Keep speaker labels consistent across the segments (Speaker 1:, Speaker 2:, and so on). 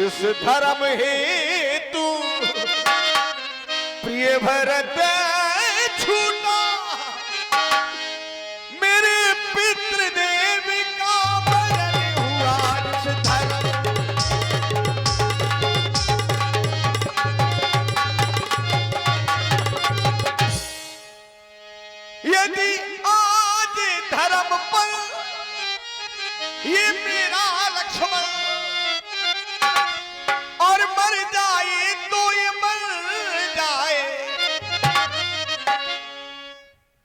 Speaker 1: जिस धर्म हेतु प्रिय भरत छूटा, मेरे पितृदेव का मरण हुआ जिस धर्म। यदि आज धर्म पर ये मेरा लक्ष्मण और मर जाए तो ये मर जाए,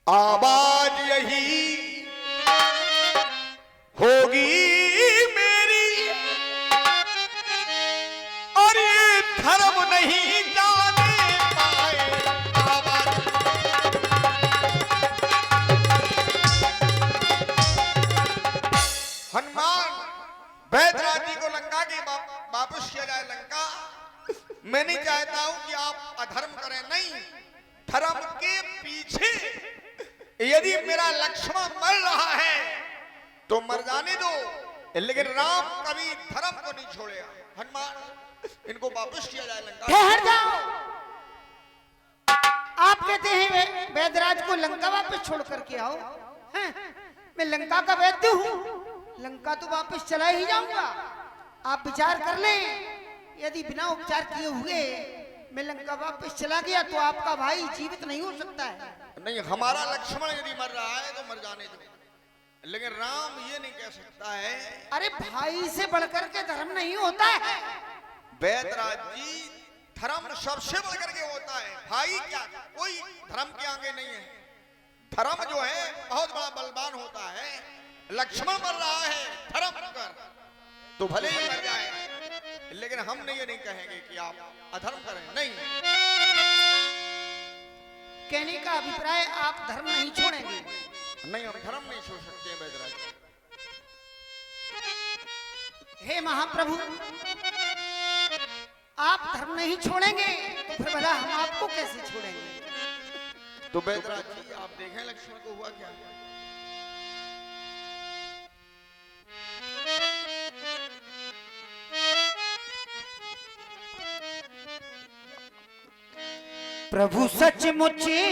Speaker 1: आवाज यही होगी मेरी, और ये धर्म नहीं जाने पाए आवाज। हनुमान वैदराज जी को लंका की वापस किया जाए लंका। मैं नहीं चाहता हूं कि आप अधर्म करें, नहीं, धर्म के पीछे यदि मेरा लक्ष्मण मर रहा है तो मर जाने दो, लेकिन राम कभी धर्म को नहीं छोड़ेगा। हनुमान इनको वापस किया जाए लंका।
Speaker 2: ठहर जाओ, आप कहते हैं वैदराज को लंका वापस छोड़ करके आओ। हैं? मैं लंका का वैद्य हूं, लंका तो वापस चला ही जाऊंगा। आप विचार कर लें, यदि बिना उपचार किए हुए मैं लंका वापस चला गया तो आपका भाई जीवित नहीं हो सकता है।
Speaker 1: नहीं, हमारा लक्ष्मण यदि मर रहा है तो मर जाने दो, लेकिन राम ये नहीं कह सकता है।
Speaker 2: अरे भाई से बढ़कर के धर्म नहीं होता है
Speaker 1: वैदराज जी, धर्म सबसे बढ़कर के होता है। भाई क्या, कोई धर्म के आगे नहीं है। धर्म जो है बहुत बड़ा बलवान होता है। लक्ष्मण मर रहा है धर्म कर तो भले ही मर जाए, लेकिन हम ये नहीं कहेंगे कि आप अधर्म करें, नहीं।
Speaker 2: कहने का अभिप्राय आप धर्म नहीं छोड़ेंगे?
Speaker 1: नहीं, हम धर्म नहीं छोड़ सकते वैदराज।
Speaker 2: हे महाप्रभु, आप धर्म नहीं छोड़ेंगे तो फिर भला हम आपको कैसे छोड़ेंगे?
Speaker 1: तो वैदराज जी आप देखें लक्ष्मण को हुआ क्या।
Speaker 2: प्रभु सचमुच है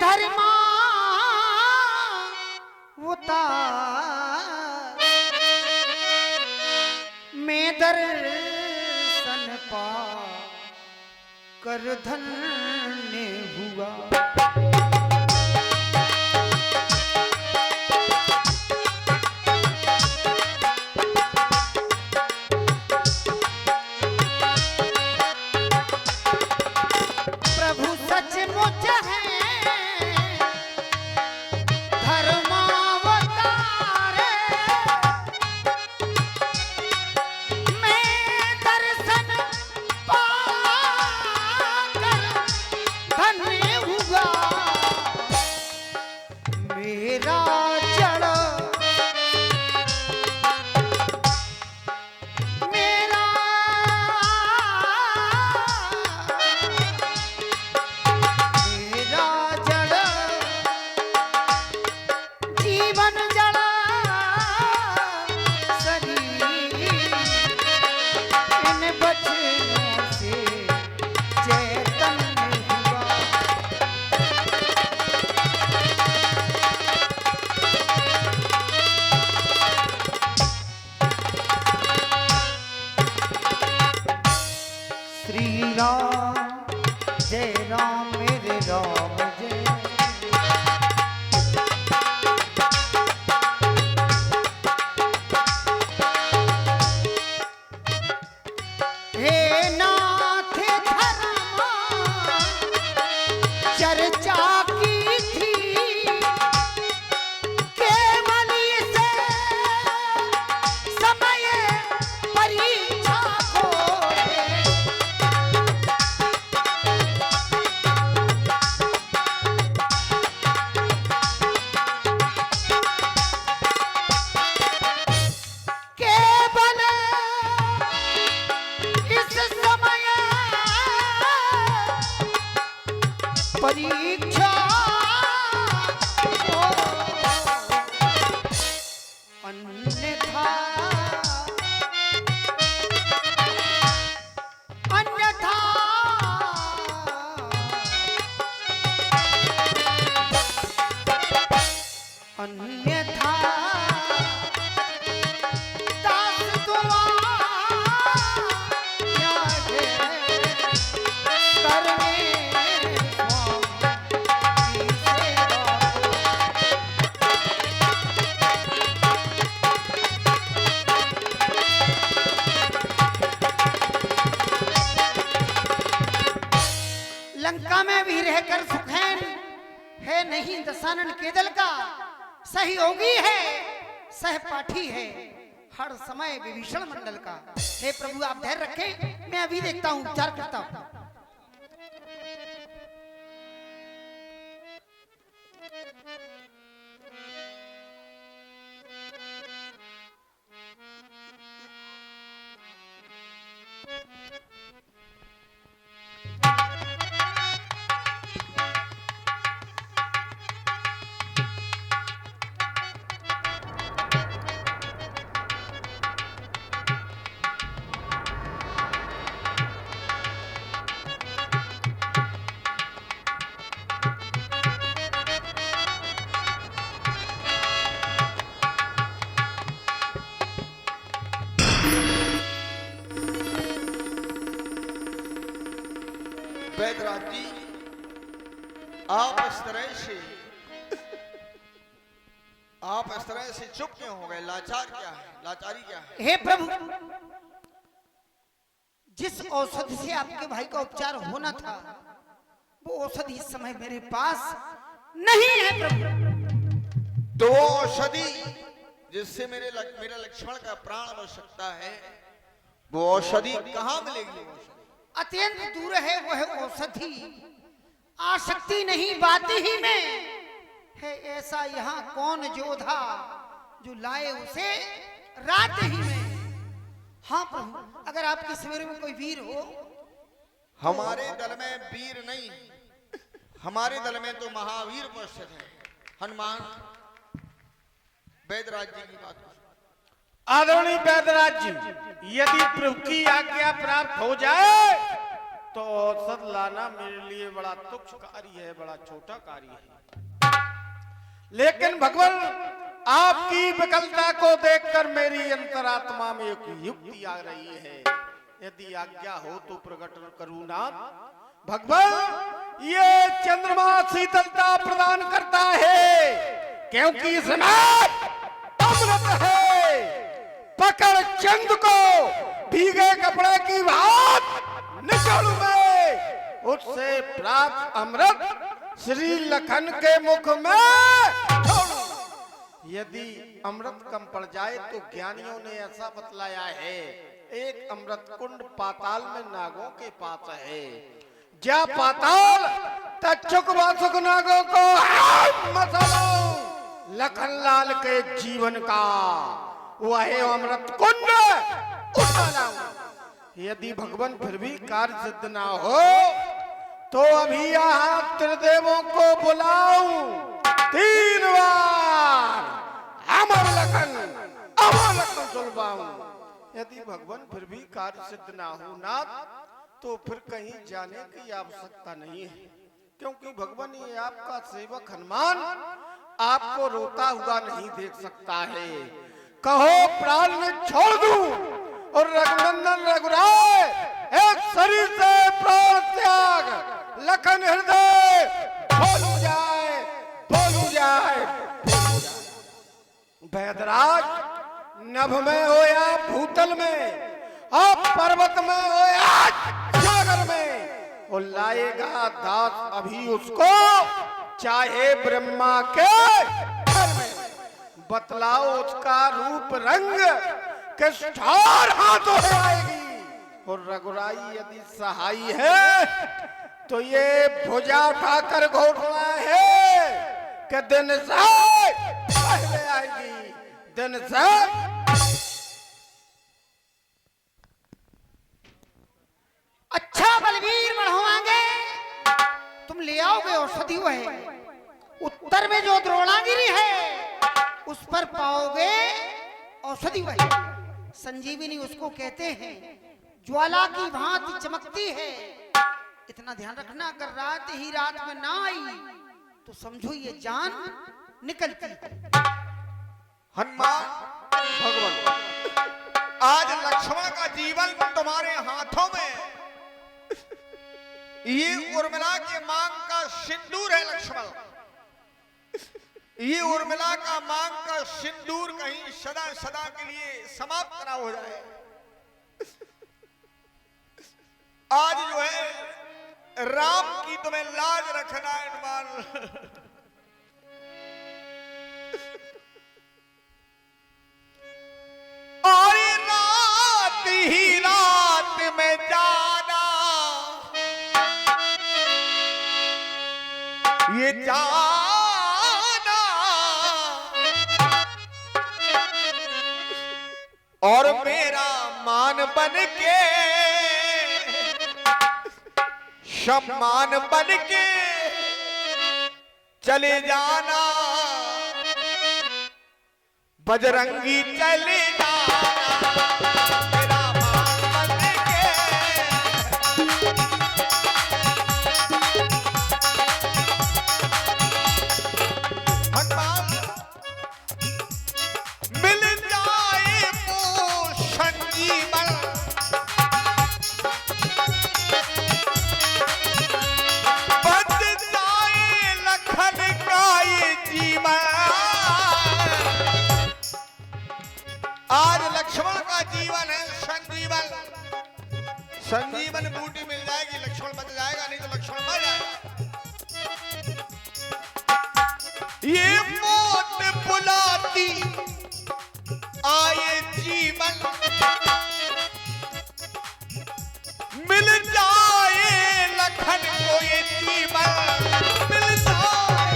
Speaker 2: धर्मा मैं दर्शन पा कर धन्य हुआ। में भी रहकर सुखैन है नहीं दशानन केदल का, सहयोगी है सहपाठी है हर समय विभीषण मंडल का। हे प्रभु आप धैर्य रखें, मैं अभी देखता हूं, उपचार करता हूं।
Speaker 1: वैद्यराज जी, आप इस तरह से चुप क्यों हो गए? लाचार क्या है? लाचारी क्या है?
Speaker 2: हे प्रभु, जिस औषधि से आपके भाई का उपचार होना था वो औषधि इस समय मेरे पास नहीं है प्रभु।
Speaker 1: तो वो औषधि जिससे मेरे लक्ष्मण का प्राण बच सकता है, वो औषधि कहाँ मिलेगी? वो औषधि
Speaker 2: अत्यंत दूर है वह औषधि, आसक्ति नहीं बात ही में है। ऐसा यहाँ कौन जोधा जो लाए उसे रात ही में। हाँ प्रभु, अगर आपके शिविर में कोई वीर हो।
Speaker 1: हमारे दल में वीर नहीं, हमारे दल में तो महावीर उपस्थित है। हनुमान, वैद्यराज जी की बात।
Speaker 3: आदरणीय वैद्यराज जी, यदि प्रभु की आज्ञा प्राप्त हो जाए तो औषध लाना मेरे लिए बड़ा तुच्छ कार्य है, बड़ा छोटा कार्य है। लेकिन भगवान आपकी विकलता को देखकर मेरी अंतरात्मा में एक युक्ति आ रही है। यदि आज्ञा हो तो प्रकट करूं ना। भगवान, ये चंद्रमा शीतलता प्रदान करता है क्योंकि इसमें अमृत है। पकड़ चंद को भीगे कपड़े की बात निकालू मैं, उससे प्राप्त अमृत श्री लखन के मुख में छोड़ू। यदि अमृत कम पड़ जाए तो ज्ञानियों ने ऐसा बतलाया है, एक अमृत कुंड पाताल में नागों के पास है। जा पाताल तक्षुक वासुक नागों को मसालो लखन लाल के जीवन का वह अमृत कुंड उठा लाऊं। यदि भगवान फिर भी कार्य सिद्ध ना हो तो अभी यहाँ त्रिदेवों को बुलाऊं 3 बार अमर लखन सुलभाऊं। यदि भगवान फिर भी कार्य सिद्ध ना हो ना तो फिर कहीं जाने की आवश्यकता नहीं है, क्योंकि भगवान ये आपका सेवक हनुमान आपको रोता हुआ नहीं देख सकता है। कहो प्राण में छोड़ दूं और रघुनंदन रघुराय एक शरीर से प्राण त्याग लखन हृदय बोलू जाए, बोलू जाए, बोलू जाए। वैद्यराज, नभ में हो या भूतल में, आप पर्वत में हो या सागर में, वो लाएगा दास अभी उसको, चाहे ब्रह्मा के घर में। बतलाओ उसका रूप रंग किस ठार हाथों से आएगी। और रघुराई यदि सहाई है तो ये भुजा उठाकर घोषणा है कि दिन से पहले आएगी, दिन से।
Speaker 2: अच्छा बलवीर बढ़वाएंगे, तुम ले आओगे औषधि वह उत्तर में जो द्रोणागिरी है उस पर पाओगे औषधि वही। संजीवनी उसको कहते हैं, ज्वाला की भांति चमकती है। इतना ध्यान रखना, अगर रात ही रात में ना आई तो समझो ये जान निकलती।
Speaker 1: हनुमान, भगवान, आज लक्ष्मण का जीवन तुम्हारे हाथों में। ये उर्मिला के मांग का सिंदूर है लक्ष्मण। ये उर्मिला का मांग का सिंदूर कहीं सदा सदा के लिए समाप्त ना हो जाए। आज जो है राम की तुम्हें लाज रखना है हनुमान। और रात ही रात में जाना, ये जाना और मेरा मान बन के, सम्मान बन के चले जाना, बजरंगी चले जाना, मेरा मान बन के। हनुमान मिल जाए वो संजीवन, बच जाए लखन का ये जीवन। आज लक्ष्मण का जीवन है संजीवन, संजीवन बूटी मिल जाएगी, लक्ष्मण बच जाएगा, नहीं तो लक्ष्मण मर जाएगा। ये मौत बुलाती आए जीवन, मिल जाए लखन को ये जीवन, मिल जाए।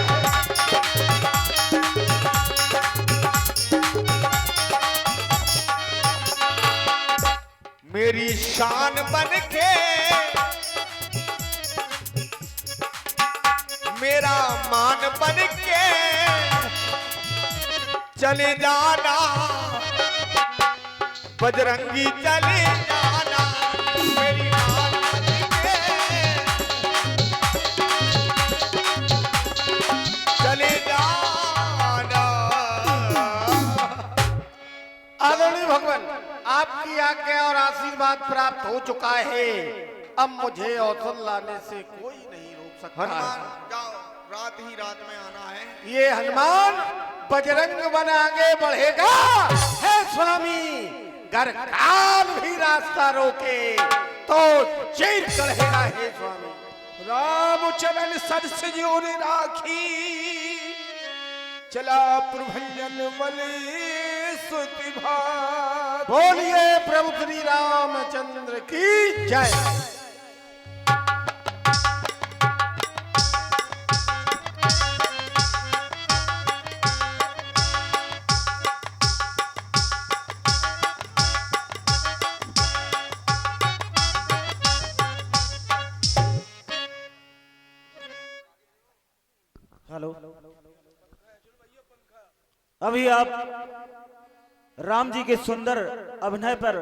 Speaker 1: मेरी शान बन के, मेरा मान बन के चले जाना, बजरंगी चले जाना, मेरी मान बन के चले जाना।
Speaker 3: आदरणीय भगवान, आपकी आज्ञा और आशीर्वाद प्राप्त हो चुका है। अब मुझे अवसर लाने से कोई नहीं रोक सकता।
Speaker 1: हनुमान जाओ, रात ही रात में आना है।
Speaker 3: ये हनुमान बजरंग बन आगे बढ़ेगा है स्वामी, गर काल भी रास्ता रोके तो चीर चढ़ेगा है स्वामी।
Speaker 4: राम चरण सरस जोर राखी, चला प्रभंजन बलि स्तुति भात।
Speaker 3: बोलिए प्रभु श्री रामचंद्र की जय।
Speaker 5: हेलो, अभी आप राम जी के सुंदर अभिनय पर